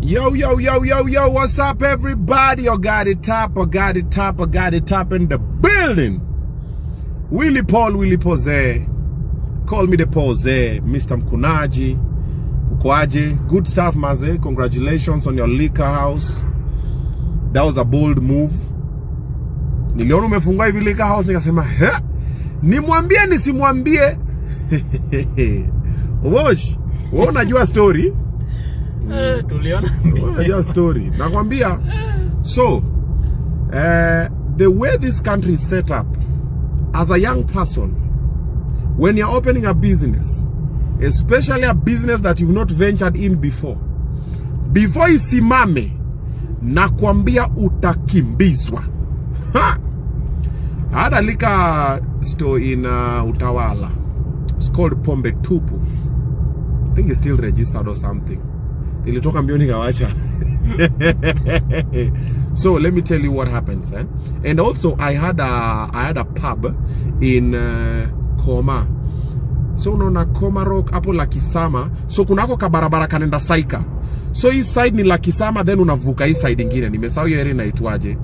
Yo, what's up, everybody? I got it top in the building. Willie Pose. Call me the Pose, Mr. Mkunaji. Ukwaje. Good stuff, Maze. Congratulations on your liquor house. That was a bold move. Niliona umefungua hivi liquor house, nikasema, "He? Nimwambie nisimwambie?" Wosh, wewe unajua story? Tuliona your story. Nakwambia. So, the way this country is set up, as a young person, when you're opening a business, especially a business that you've not ventured in before isimame, nakwambia utakimbizwa. Ha! I had a liquor store in Utawala. It's called Pombe Tupu. I think it's still registered or something. Ilitoka mbioni kawacha. So let me tell you what happens, eh? And also I had a pub in Koma. So unaona Koma Rock hapo Lakisama. So kunako kabarabara kanenda Saika. So hii side ni Lakisama, then unavuka hii side ingine. Nimesahau hiyo area inaitwaje.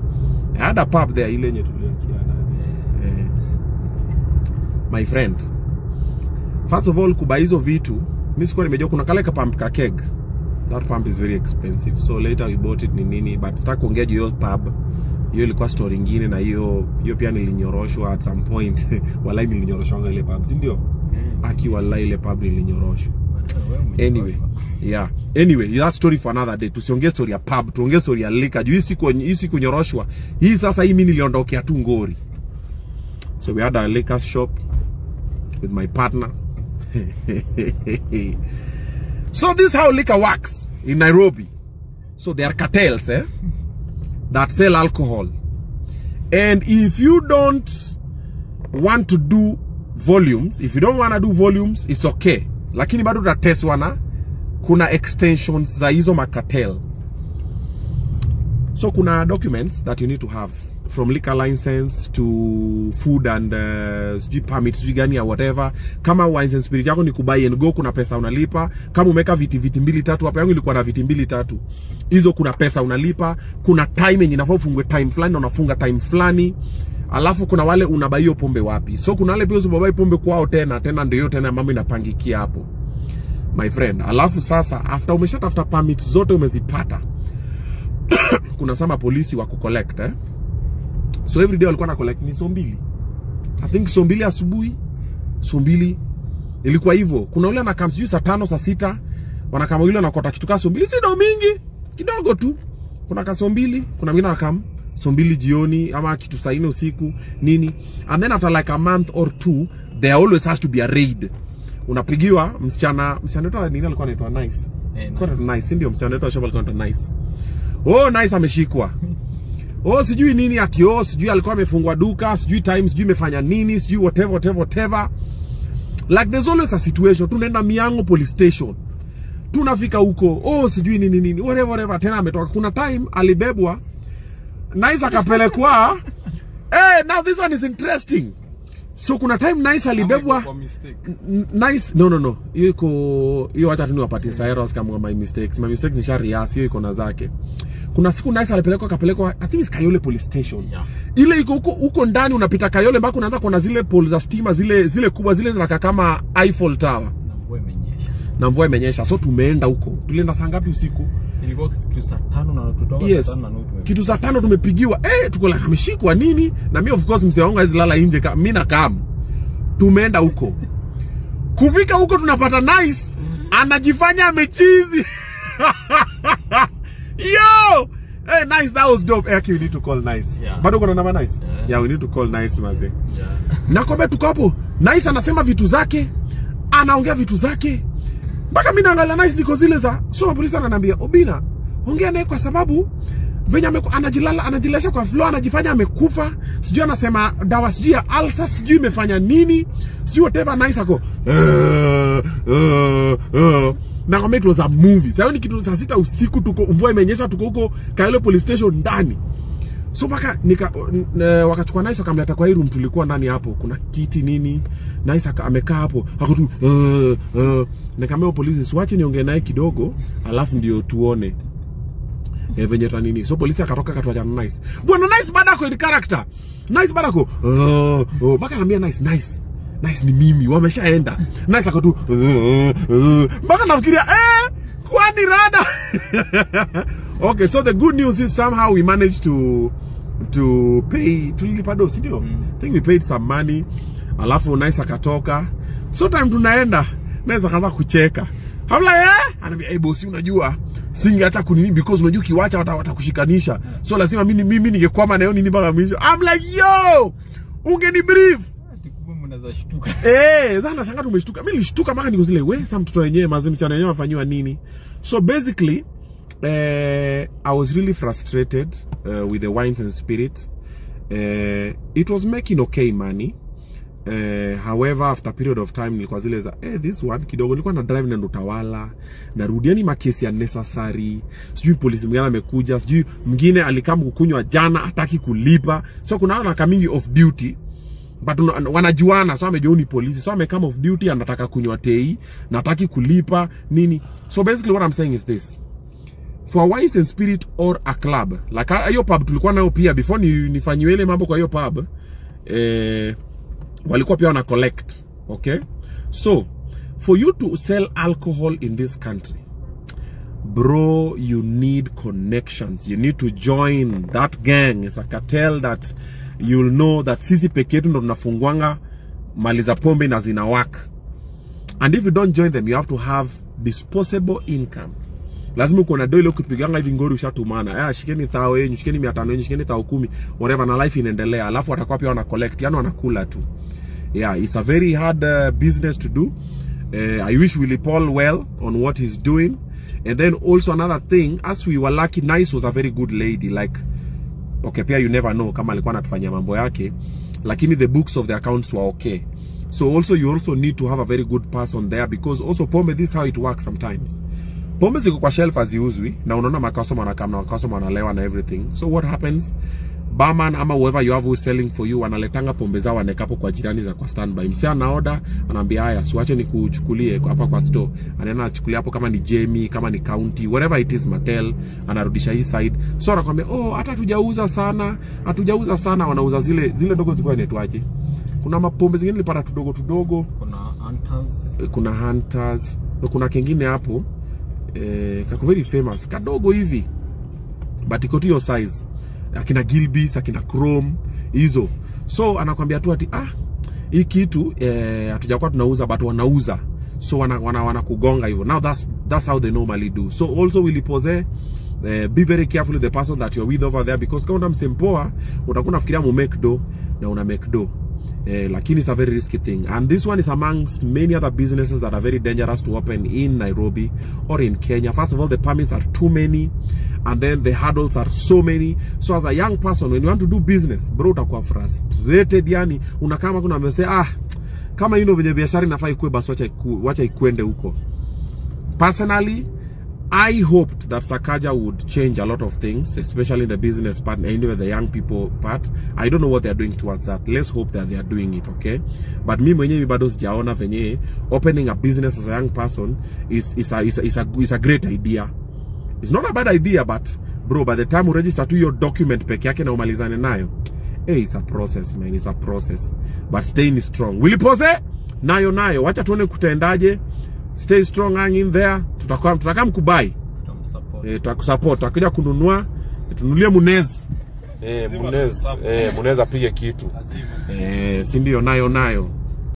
I had a pub there ile yenye tuliachiana. My friend. First of all, kuba hizo vitu, mimi sikuwa nimejua kuna kale ka pump ka keg. That pump is very expensive. So later we bought it nini, but sitaki kuongea hiyo pub. Hiyo ilikuwa story nyingine, na hiyo pia nilinyoroshwa at some point. Walai nilinyoroshwa ile pub, si ndio? Aki walai ile pub nilinyoroshwa. Anyway, that story for another day. Tusiongee story ya pub, tuongee story ya liquor. Hii siku nyoroshwa. Hii sasa hii mimi niliondokea tu Ngori. So we had a liquor shop with my partner. So this is how liquor works in Nairobi. So there are cartels, that sell alcohol. And if you don't want to do volumes, it's okay. Lakini bado utateswa na kuna extensions za hizo makartel. So kuna documents that you need to have, from liquor license to food and permits gani ya whatever. Kama wines and spirit yako ni kubuy and go, kuna pesa unalipa. Kama umeka viti mbili tatu, hapa yangu ilikuwa na viti mbili tatu, hizo kuna pesa unalipa. Kuna time yenye inafaa ufungwe time fulani na unafunga time fulani. Alafu kuna wale unabai hiyo pombe wapi. So kuna wale pia usibabai pombe kwao tena ndio tena mambo inapangikia hapo, my friend. Alafu sasa after umeshatafuta permits zote umezipata, kuna sama polisi wa kucollect, So every day walikuwa na collect ni sombili. I think sombili asubuhi, sombili ilikuwa hivyo. Kuna ule na kamsiju saa 5 saa 6, wanakama yule anakota kitu ka sombili, si ndo mingi, kidogo tu. Kuna kasombili, kuna mwingine anakam sombili jioni ama kitu saa 4 usiku nini. And then after like a month or two, there always has to be a raid. Unapigiwa msichana wetu nini alikuwa anaitwa Nice. Nice, ndio msichana wetu shop alikuwa anaitwa Nice. Oh, Nice ameshikwa. Oh, sijui nini ati, sijui alikuwa amefungwa duka, sijui time, sijui imefanya nini, sijui whatever. Like there's always a situation. Tunaenda Miango police station. Tunafika huko, sijui nini, whatever. Tena ametoka. Kuna time alibebwa, Nice akapelekwa. Now this one is interesting. So kuna time Nice alibebwa. Nice, no. Hiyo acha tu niwapatie Cyrus kama my mistakes. My mistakes ni sharia, sio iko na zake. Kuna siku Nice akapelekwa, I think it's Kayole police station. Ile iko huko ndani, unapita Kayole mpaka unaanza kuona zile poles za stima zile kubwa zile zinakaa kama Eiffel Tower. Na mvua imenyesha. So tumeenda huko. Tulienda saa ngapi usiku? Ilikuwa kitu saa 5 na tutoka saa 5 na nusu. Kitu saa 5 tumepigiwa. Tuko la ameshikwa nini? Na mimi of course mzee wangu azilala nje, mimi na kam. Tumeenda huko. Kufika huko tunapata Nice anajifanya amechizi. Yo! Hey, Nice, that was dope. Actually, we need to call Nice. Bado kuna namba Nice? Yeah, we need to call Nice, manze. Na kombe tuko hapo. Nice anasema vitu zake. Anaongea vitu zake. Mpaka mimi naangalia Nice niko zile za. So polisi ananiambia, "Obina, ongea naye kwa sababu venye anajilesha kwa floor, anajifanya amekufa. Sijui anasema dawa sijui ya ulcer, sijui imefanya nini. Sijui whatever." Nice ako. Na kama it was a movie. Sasa ni kitu saa 6 usiku, tuko mvua imenyesha, tuko huko Kayole police station ndani. So mpaka wakachukua Nice wakamleta kwa hii room tulikuwa ndani hapo. Kuna kiti nini. Nice amekaa hapo. Hako tu nikamwambia polisi, "Siwache niongee naye kidogo, alafu ndio tuone." venye nini. So polisi akatoka akatuacha na Nice. Bwana Nice baada yako in character. Nice baada yako. Baka anambia Nice ni mimi, wameshaenda. Nice akatu. Baka nafikiria kwani rada. Okay, so the good news is somehow we managed to pay tulilipa do, sindio? I think we paid some money. Alafu Nice akatoka. So time tunaenda, Nice akaanza kucheka. Hamla anambia bosi unajua singe hata kunini because unajua kiwacha watakushikanisha. So lazima mimi ningekwama na yeye nini mpaka mwisho. I'm like yo, ungeni brief. Mnaweza shtuka. Zana shanga tumeshtuka. Mimi nilishtuka mpaka niko zile sasa mtoto wenyewe mazimi chana yenyewe afanywa nini. So basically I was really frustrated with the wines and spirit. It was making okay money. However, after a period of time nilikuwa zile za this one kidogo nilikuwa na drive na Utawala na rudiani makesi ya necessary. Sijui polisi mwingine amekuja, sijui mwingine alikam kukunywa jana hataki kulipa. So kuna wana coming off duty but wanajuana, so amejua ni polisi, so amekam off duty anataka kunywa tei na hataki kulipa nini. So basically what I'm saying is this: for wines and spirit or a club like hiyo pub tulikuwa nayo pia before nifanyiwe ile mambo kwa hiyo pub walikuwa pia wana collect. Okay, so for you to sell alcohol in this country, bro, you need connections. You need to join that gang. It's a cartel that you'll know that sisi peke yetu ndo tunafungwanga mali za pombe na zinawaka. And if you don't join them, you have to have disposable income. Lazima uko na doile ukipiganga hivi ngori ushatumana. Shikeni thao yenu, shikeni 500 yenu, shikeni thao 10, whatever, na life inaendelea. Alafu watakuwa pia wana collect, yani wanakula tu. Yeah, it's a very hard business to do. I wish Willie Paul well on what he's doing. And then also another thing, as we were lucky, Nice was a very good lady. Like, okay, pia you never know kama alikuwa anatufanyia mambo yake, lakini the books of the accounts were okay. So also you also need to have a very good person there, because also pombe, this is how it works sometimes. Pombe ziko kwa shelf haziuzwi na unaona makasoma na kama makasoma wanalewa na everything. So what happens? Barman ama whoever you have who is selling for you wanaletanga pombe zao wanekapo kwa jirani za kwa standby. Msee ana order, anaambia haya siwache nikuchukulie hapa kwa store. Anaenda achukulia hapo kama ni Jamie, kama ni County, whatever it is, Mattel, anarudisha hii side. So anakuambia hata hatujauza sana, wanauza zile dogo ziko inaitwaje? Kuna mapombe zingine nilipata tudogo. Kuna Hunters. Kuna kingine hapo kako very famous, kadogo hivi. But iko tu your size. Akina Gilbis, akina Chrome, hizo. So anakuambia tu ati hii kitu hatujakuwa tunauza but wanauza. So wana kugonga hivyo. Now that's how they normally do. So also will pose be very careful with the person that you're with over there, because kama msempoa utakuwa unafikiria mu make do na una make do. Lakini it's a very risky thing, and this one is amongst many other businesses that are very dangerous to open in Nairobi or in Kenya. First of all, the permits are too many, and then the hurdles are so many. So as a young person, when you want to do business, bro, utakuwa frustrated. Yani unakama kuna mse kama venye biashara inafaa ikue, basi wacha ikwende huko. Personally, I hoped that Sakaja would change a lot of things, especially in the business part and even the young people part. I don't know what they're doing towards that. Let's hope that they are doing it, okay? But me mwenyewe bado sijaona venye opening a business as a young person is a great idea. It's not a bad idea, but bro, by the time you register to your document peke yake na umalizane nayo, it's a process, man. It's a process. But staying strong. Willie Pose, nayo. Wacha tuone kutendaje. Stay strong, hang in there. Tutakam kubai. Tutakusupport. Tutakuja kununua. Tununulie Munez. Munez apige kitu. Si ndio nayo.